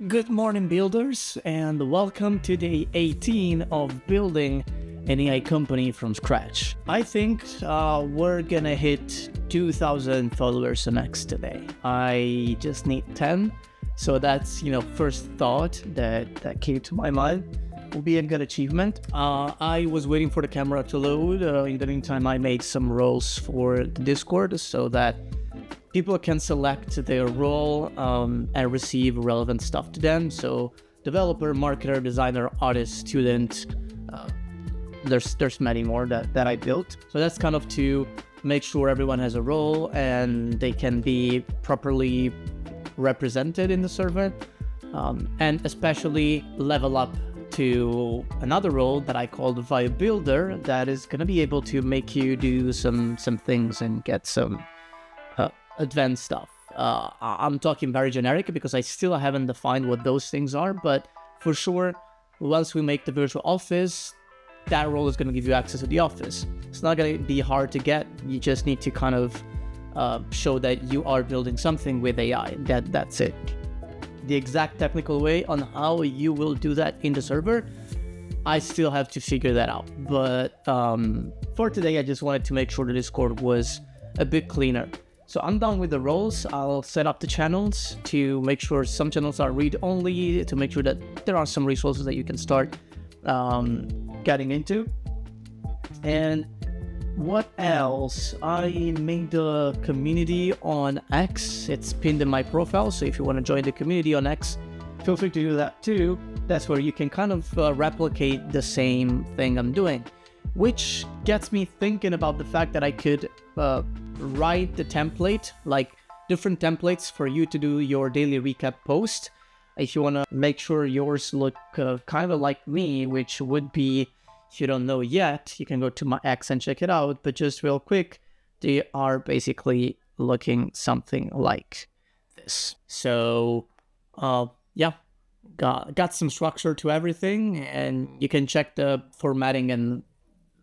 Good morning, builders, and welcome to day 18 of building an AI company from scratch. I think we're gonna hit 2,000 followers on X today. I just need 10, so that's first thought that came to my mind. Will be a good achievement. I was waiting for the camera to load. In the meantime, I made some roles for the Discord so that people can select their role and receive relevant stuff to them. So developer, marketer, designer, artist, student, there's many more that I built. So that's kind of to make sure everyone has a role and they can be properly represented in the server, and especially level up to another role that I call the Vibe Builder that is going to be able to make you do some things and get some advanced stuff. I'm talking very generic because I still haven't defined what those things are, but for sure, once we make the virtual office, that role is going to give you access to the office. It's not going to be hard to get. You just need to kind of show that you are building something with AI. That's it. The exact technical way on how you will do that in the server, I still have to figure that out. But for today, I just wanted to make sure the Discord was a bit cleaner. So I'm done with the roles. I'll set up the channels to make sure some channels are read-only, to make sure that there are some resources that you can start getting into. And what else? I made the community on X. It's pinned in my profile, so if you want to join the community on X, feel free to do that too. That's where you can kind of replicate the same thing I'm doing, which gets me thinking about the fact that I could write the template, like different templates for you to do your daily recap post. If you want to make sure yours look kind of like me, which would be, if you don't know yet, you can go to my X and check it out. But just real quick, they are basically looking something like this. So, yeah, got some structure to everything, and you can check the formatting and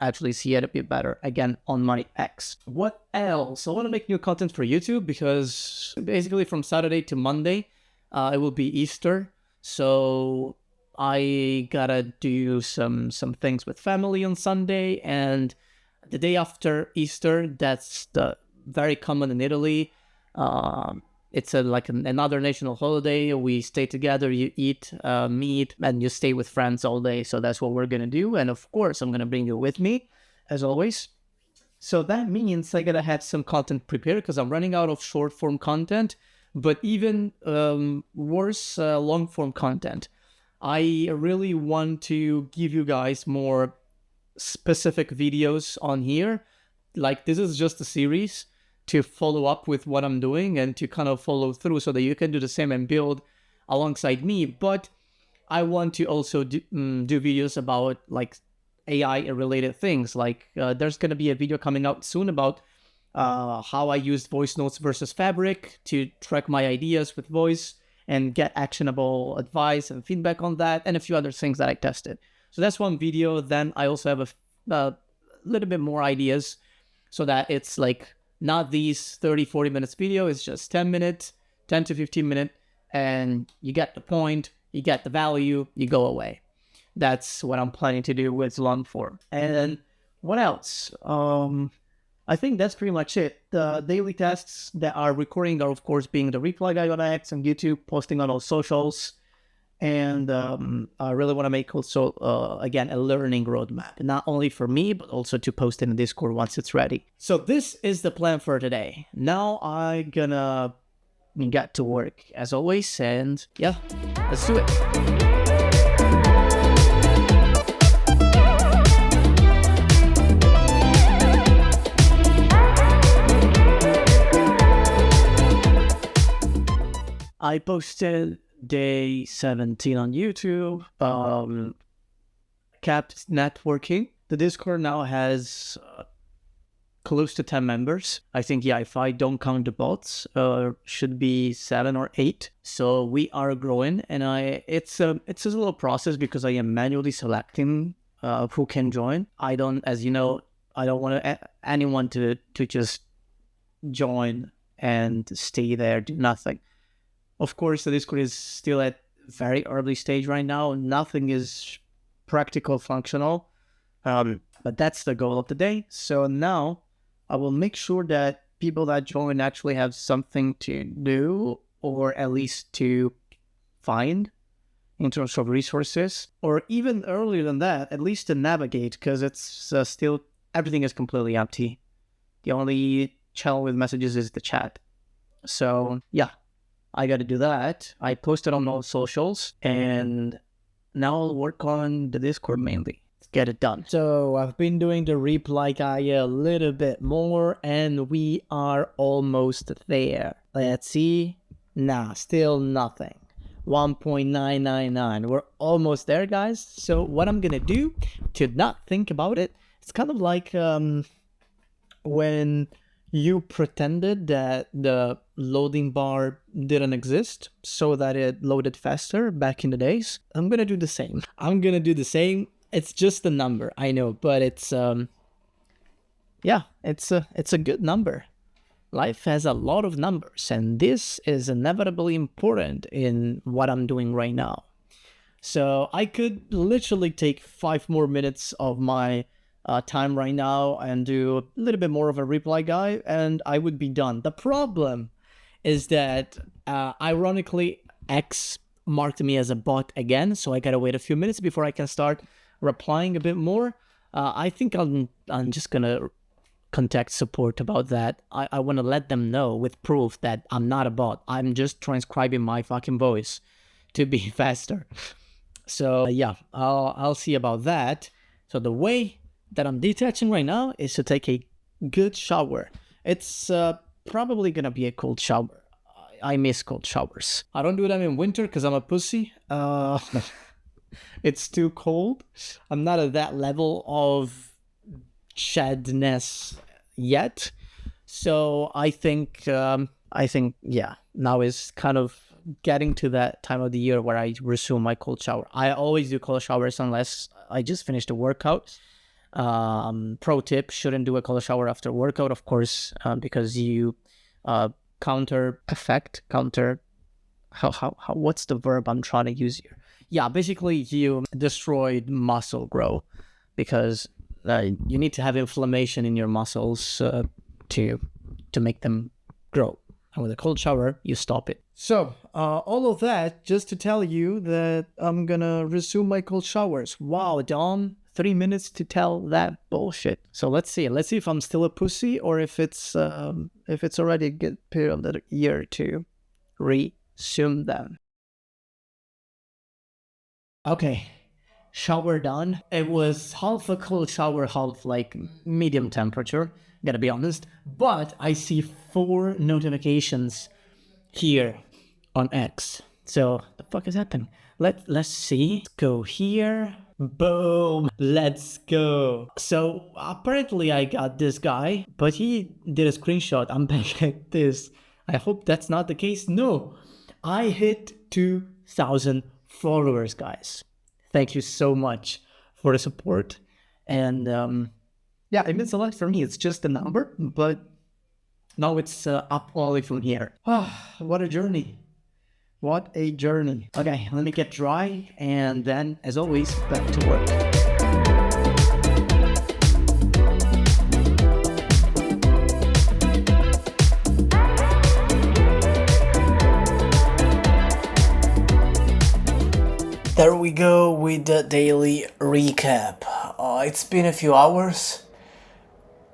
actually see it a bit better again on my X. What else? I want to make new content for YouTube because basically from Saturday to Monday, it will be Easter. So I gotta do some things with family on Sunday, and the day after Easter, that's very common in Italy. It's another national holiday. We stay together, you eat meat, and you stay with friends all day. So that's what we're gonna do. And of course, I'm gonna bring you with me, as always. So that means I gotta have some content prepared because I'm running out of short form content, but even worse, long form content. I really want to give you guys more specific videos on here. Like, this is just a series to follow up with what I'm doing and to kind of follow through so that you can do the same and build alongside me. But I want to also do videos about like AI related things. Like there's going to be a video coming out soon about how I used voice notes versus Fabric to track my ideas with voice and get actionable advice and feedback on that, and a few other things that I tested. So that's one video. Then I also have a little bit more ideas so that it's like not these 30-40 minutes video, it's just 10 minutes, 10 to 15 minutes, and you get the point, you get the value, you go away. That's what I'm planning to do with long form. And what else? I think that's pretty much it. The daily tasks that are recurring are, of course, being the reply guy on X and YouTube, posting on all socials. And I really want to make also, again, a learning roadmap, not only for me, but also to post in the Discord once it's ready. So this is the plan for today. Now I'm gonna get to work as always. And yeah, let's do it. I posted day 17 on YouTube, kept networking. The Discord now has close to 10 members. I think, yeah, if I don't count the bots, should be 7 or 8. So we are growing, and it's a little process because I am manually selecting who can join. I don't, as you know, I don't want anyone to just join and stay there, do nothing. Of course, the Discord is still at very early stage right now. Nothing is practical functional. But that's the goal of the day. So now I will make sure that people that join actually have something to do, or at least to find in terms of resources, or even earlier than that, at least to navigate, because it's still, everything is completely empty. The only channel with messages is the chat. So yeah, I got to do that. I posted on all socials, and now I'll work on the Discord mainly. Let's get it done. So I've been doing the reply guy a little bit more, and we are almost there. Let's see. Nah, still nothing. 1.999. We're almost there, guys. So what I'm gonna do to not think about it, it's kind of like when you pretended that the loading bar didn't exist so that it loaded faster back in the days. I'm gonna do the same. It's just a number, I know, but it's yeah, it's a good number. Life has a lot of numbers, and this is inevitably important in what I'm doing right now. So I could literally take 5 more minutes of my time right now and do a little bit more of a reply guy, and I would be done. The problem is that ironically, X marked me as a bot again, so I gotta wait a few minutes before I can start replying a bit more. I think I'm just gonna contact support about that. I want to let them know with proof that I'm not a bot. I'm just transcribing my fucking voice to be faster. So yeah, I'll see about that. So the way that I'm detaching right now is to take a good shower. It's probably gonna be a cold shower. I miss cold showers. I don't do them in winter because I'm a pussy. It's too cold. I'm not at that level of shadness yet. So I think yeah, now is kind of getting to that time of the year where I resume my cold shower. I always do cold showers unless I just finished a workout. Pro tip, shouldn't do a cold shower after workout, of course, because you counter what's the verb I'm trying to use here? Yeah, basically you destroyed muscle growth because you need to have inflammation in your muscles to make them grow. And with a cold shower, you stop it. So all of that just to tell you that I'm gonna resume my cold showers. Wow, Dom, 3 minutes to tell that bullshit. So let's see if I'm still a pussy or if it's already a good period of the year to resume them. Okay, shower done. It was half a cold shower, half like medium temperature, gotta be honest. But I see 4 notifications here on X. So the fuck is happening? Let's see. Let's go here. Boom. Let's go. So apparently I got this guy, but he did a screenshot. I'm back at this. I hope that's not the case. No, I hit 2,000 followers, guys. Thank you so much for the support. And yeah, it means a lot for me. It's just a number, but now it's up only from here. What a journey. What a journey. Okay, let me get dry, and then, as always, back to work. There we go with the daily recap. It's been a few hours.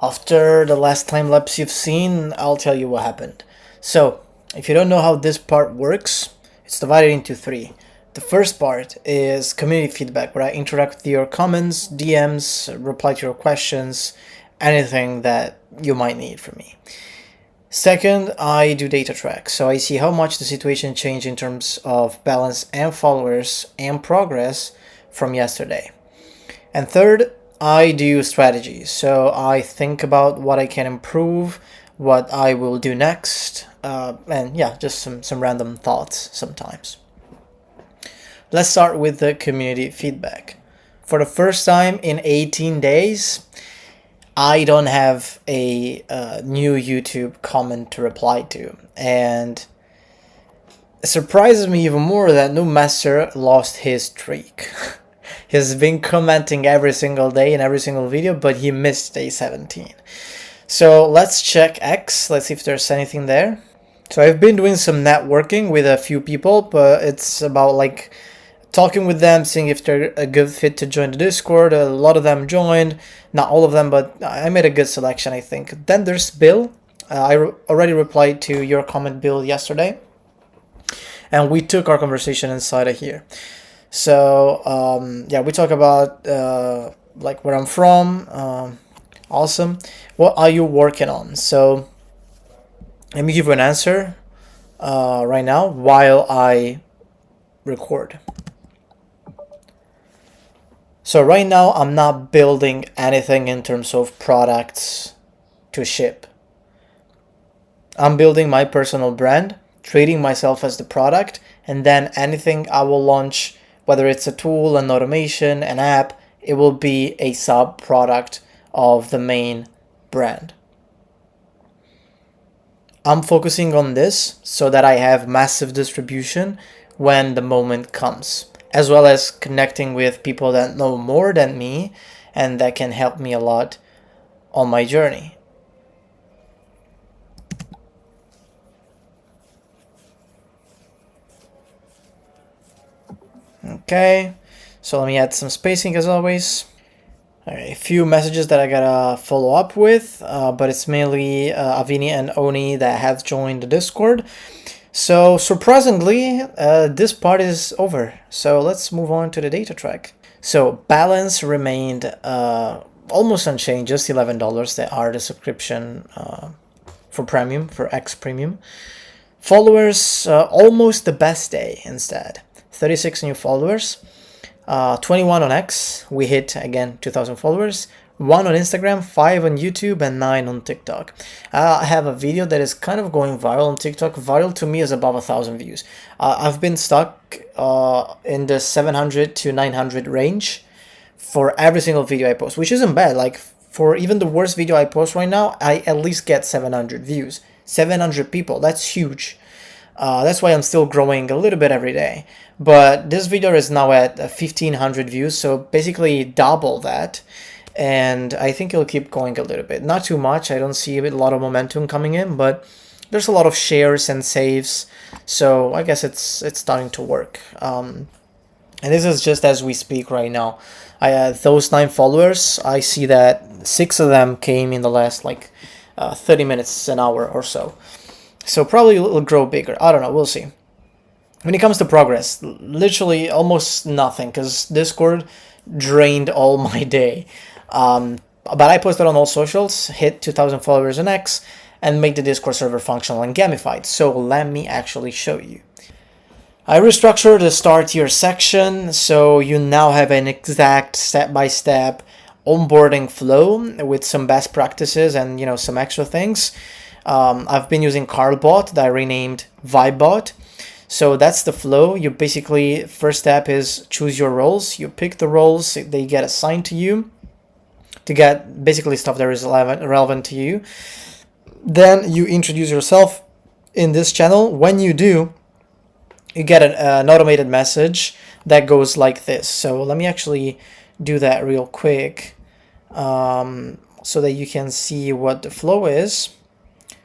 After the last time lapse you've seen, I'll tell you what happened. So, if you don't know how this part works, it's divided into 3. The first part is community feedback, where I interact with your comments, DMs, reply to your questions, anything that you might need from me. Second, I do data track, so I see how much the situation changed in terms of balance and followers and progress from yesterday. And third, I do strategy, so I think about what I can improve, what I will do next, and yeah, just some random thoughts sometimes. Let's start with the community feedback. For the first time in 18 days, I don't have a new YouTube comment to reply to, and it surprises me even more that no master lost his streak. He's been commenting every single day in every single video, but he missed day 17. So let's check X. Let's see if there's anything there. So I've been doing some networking with a few people, but it's about like talking with them, seeing if they're a good fit to join the Discord. A lot of them joined, not all of them, but I made a good selection, I think. Then there's Bill. I already replied to your comment, Bill, yesterday, and we took our conversation inside of here. So yeah, we talk about like where I'm from. Awesome. What are you working on? So let me give you an answer right now while I record. So right now I'm not building anything in terms of products to ship. I'm building my personal brand, treating myself as the product, and then anything I will launch, whether it's a tool, an automation, an app, it will be a sub-product of the main brand. I'm focusing on this so that I have massive distribution when the moment comes, as well as connecting with people that know more than me and that can help me a lot on my journey. Okay, so let me add some spacing as always. Alright, a few messages that I gotta follow up with, but it's mainly Avini and Oni that have joined the Discord. So surprisingly, this part is over. So let's move on to the data track. So balance remained almost unchanged, just $11. That are the subscription for premium, for X premium. Followers, almost the best day instead. 36 new followers. 21 on X, we hit again 2,000 followers, 1 on Instagram, 5 on YouTube, and 9 on TikTok. I have a video that is kind of going viral on TikTok. Viral to me is above 1,000 views. I've been stuck in the 700 to 900 range for every single video I post, which isn't bad. Like for even the worst video I post right now, I at least get 700 views. 700 people, that's huge. That's why I'm still growing a little bit every day. But this video is now at 1,500 views, so basically double that. And I think it'll keep going a little bit. Not too much, I don't see a lot of momentum coming in, but there's a lot of shares and saves, so I guess it's starting to work. And this is just as we speak right now. Those 9 followers, I see that 6 of them came in the last like 30 minutes, an hour or so. So probably it'll grow bigger. I don't know, we'll see. When it comes to progress, literally almost nothing, because Discord drained all my day. But I posted on all socials, hit 2,000 followers on X, and made the Discord server functional and gamified. So let me actually show you. I restructured the start here section, so you now have an exact step-by-step onboarding flow with some best practices and some extra things. I've been using Carlbot that I renamed Vibebot. So that's the flow. You basically, first step is choose your roles. You pick the roles, they get assigned to you to get basically stuff that is relevant to you. Then you introduce yourself in this channel. When you do, you get an automated message that goes like this. So let me actually do that real quick so that you can see what the flow is.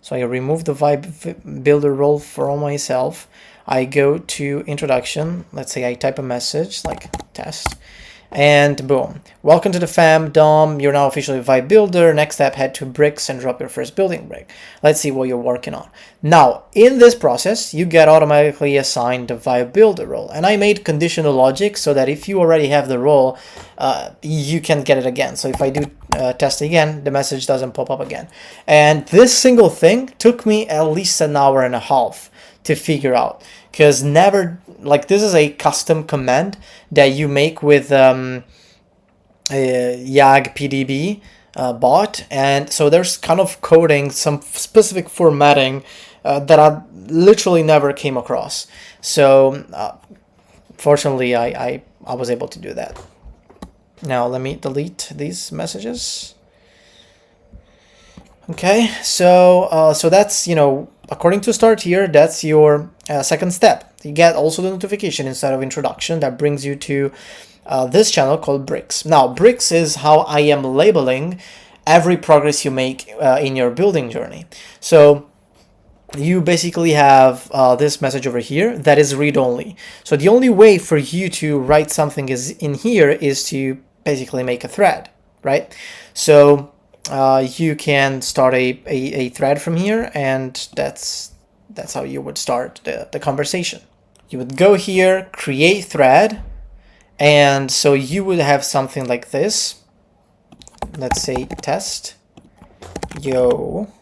So I remove the Vibe Builder role for myself. I go to introduction. Let's say I type a message like test. And boom. Welcome to the fam, Dom. You're now officially a Vibe Builder. Next step, head to bricks and drop your first building brick. Let's see what you're working on. Now, in this process, you get automatically assigned the Vibe Builder role. And I made conditional logic so that if you already have the role, you can get it again. So if I do test again, the message doesn't pop up again. And this single thing took me at least an hour and a half to figure out. Because this is a custom command that you make with YAG PDB bot, and so there's kind of coding, some specific formatting that I literally never came across. So fortunately, I was able to do that. Now let me delete these messages. Okay, so that's according to start here, that's your second step. You get also the notification inside of introduction that brings you to this channel called bricks. Now, bricks is how I am labeling every progress you make in your building journey. So you basically have this message over here that is read-only. So the only way for you to write something is in here is to basically make a thread, right? So you can start a thread from here, and that's how you would start the conversation. You would go here, create thread, and so you would have something like this. Let's say test, yo.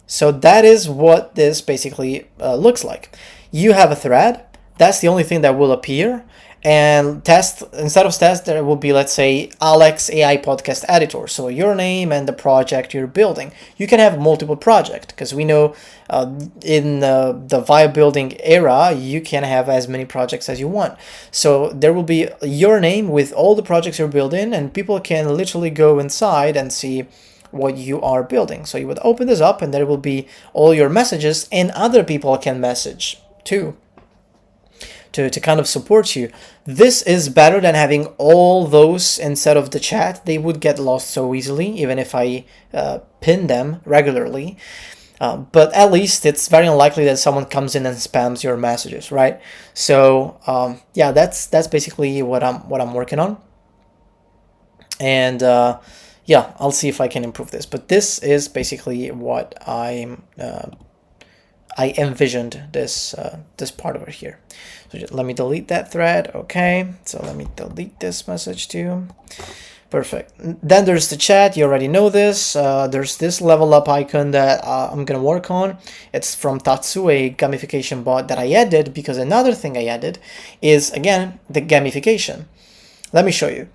So that is what this basically looks like. You have a thread. That's the only thing that will appear. And test, instead of test, there will be, let's say, Alex AI Podcast Editor. So your name and the project you're building. You can have multiple projects, because we know in the vibe building era, you can have as many projects as you want. So there will be your name with all the projects you're building, and people can literally go inside and see what you are building. So you would open this up, and there will be all your messages, and other people can message too to kind of support you. This is better than having all those instead of the chat. They would get lost so easily, even if I pin them regularly. But at least it's very unlikely that someone comes in and spams your messages, right? So yeah, that's basically what I'm working on. And yeah, I'll see if I can improve this. But this is basically what I envisioned this this part over here. So let me delete that thread. Okay, so let me delete this message too. Perfect. Then there's the chat. You already know this. There's this level up icon that I'm gonna work on. It's from Tatsu, a gamification bot that I added, because another thing I added is, again, the gamification. Let me show you.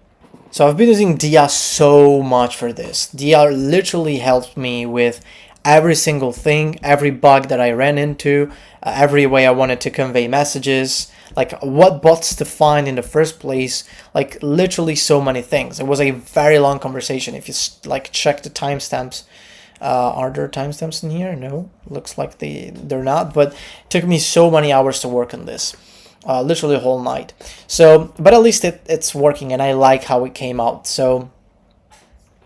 So I've been using DR so much for this. DR literally helped me with every single thing, every bug that I ran into, every way I wanted to convey messages, like what bots to find in the first place, like literally so many things. It was a very long conversation. If you like check the timestamps, are there timestamps in here? No, looks like they're not, but it took me so many hours to work on this. Literally a whole night. So, but at least it's working, and I like how it came out. So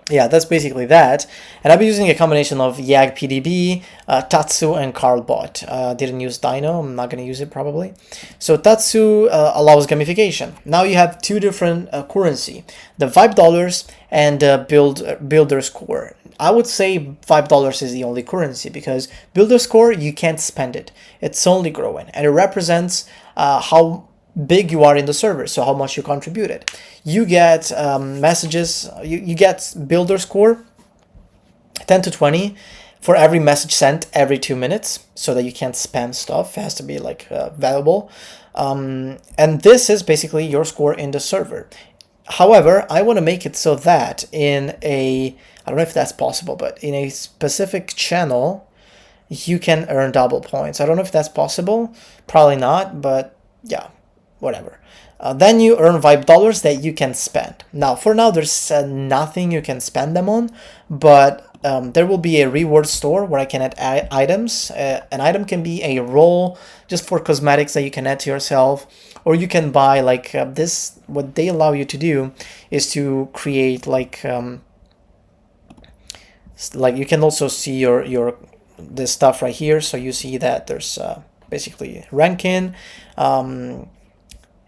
yeah, that's basically that. And I've been using a combination of YAG-PDB, Tatsu, and CarlBot. Didn't use Dino. I'm not going to use it probably. So Tatsu allows gamification. Now you have two different currency, the Vibe dollars and builder score. I would say $5 is the only currency, because builder score, you can't spend it. It's only growing, and it represents how big you are in the server, so how much you contributed. You get messages, you get builder score 10 to 20 for every message sent every 2 minutes, so that you can't spam stuff. It has to be like valuable. And this is basically your score in the server. However, I want to make it so that in a, I don't know if that's possible, but in a specific channel, you can earn double points. I don't know if that's possible. Probably not, but yeah, whatever. Then you earn Vibe dollars that you can spend. Now, for now, there's nothing you can spend them on, but there will be a reward store where I can add items. An item can be a roll just for cosmetics that you can add to yourself, or you can buy like this. What they allow you to do is to create like you can also see your this stuff right here. So you see that there's basically ranking.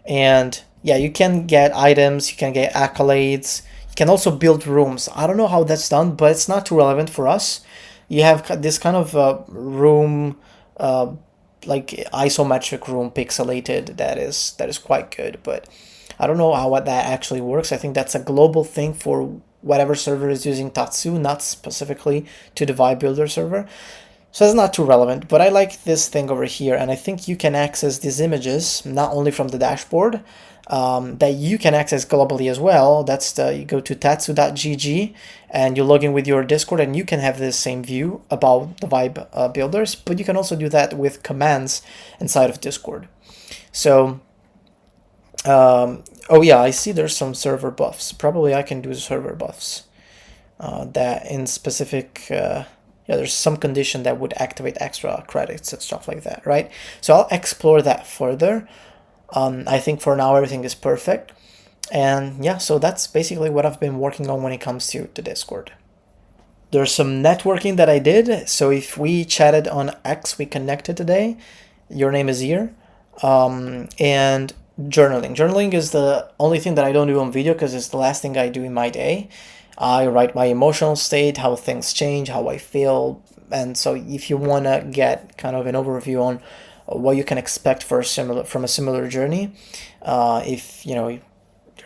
And yeah, you can get items, you can get accolades, you can also build rooms. I don't know how that's done, but it's not too relevant for us. You have this kind of room, like isometric room, pixelated, that is quite good, but I don't know how that actually works. I think that's a global thing for whatever server is using Tatsu, not specifically to the Vibe Builder server. So it's not too relevant, but I like this thing over here, and I think you can access these images not only from the dashboard, that you can access globally as well. That's you go to tatsu.gg and you log in with your Discord, and you can have the same view about the Vibe builders, but you can also do that with commands inside of Discord. So, oh yeah, I see there's some server buffs. Probably I can do server buffs. that in specific, yeah, there's some condition that would activate extra credits and stuff like that, right? So I'll explore that further. I think for now everything is perfect. And yeah, so that's basically what I've been working on when it comes to the Discord. There's some networking that I did. So if we chatted on X, we connected today. Your name is here. And journaling. Journaling is the only thing that I don't do on video because it's the last thing I do in my day. I write my emotional state, how things change, how I feel. And so if you want to get kind of an overview on what you can expect for from a similar journey, if you know you're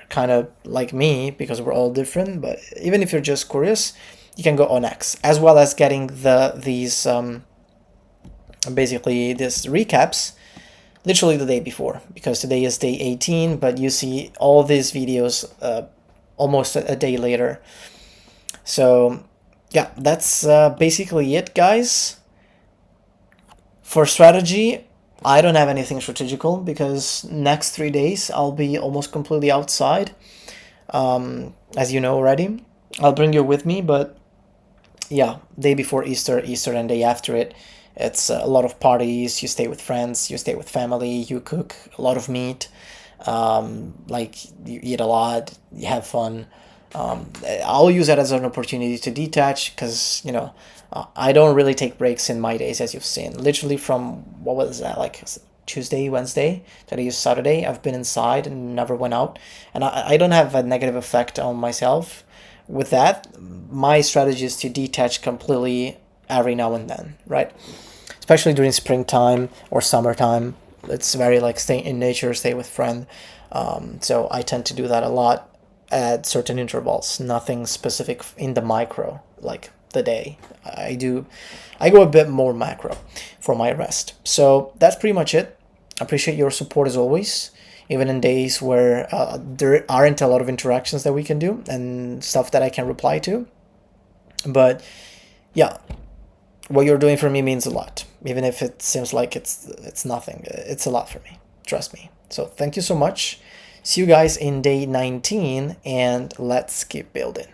kind of like me, because we're all different, but even if you're just curious, you can go on X, as well as getting these basically this recaps literally the day before, because today is day 18, but you see all these videos almost a day later. So yeah, that's basically it, guys. For strategy, I don't have anything strategical because next 3 days I'll be almost completely outside, as you know already. I'll bring you with me, but yeah, day before Easter, Easter and day after it, it's a lot of parties. You stay with friends, you stay with family, you cook a lot of meat, like you eat a lot, you have fun. I'll use that as an opportunity to detach because, you know, I don't really take breaks in my days, as you've seen. Literally from, what was that, like Tuesday, Wednesday, today is Saturday, I've been inside and never went out. And I don't have a negative effect on myself with that. My strategy is to detach completely every now and then, right? Especially during springtime or summertime. It's very like stay in nature, stay with friend. So I tend to do that a lot at certain intervals, nothing specific in the micro, like the day. I go a bit more macro for my rest. So that's pretty much it. I appreciate your support as always, even in days where there aren't a lot of interactions that we can do and stuff that I can reply to. But yeah, what you're doing for me means a lot, even if it seems like it's nothing. It's a lot for me, trust me. So thank you so much. See you guys in day 19, and let's keep building.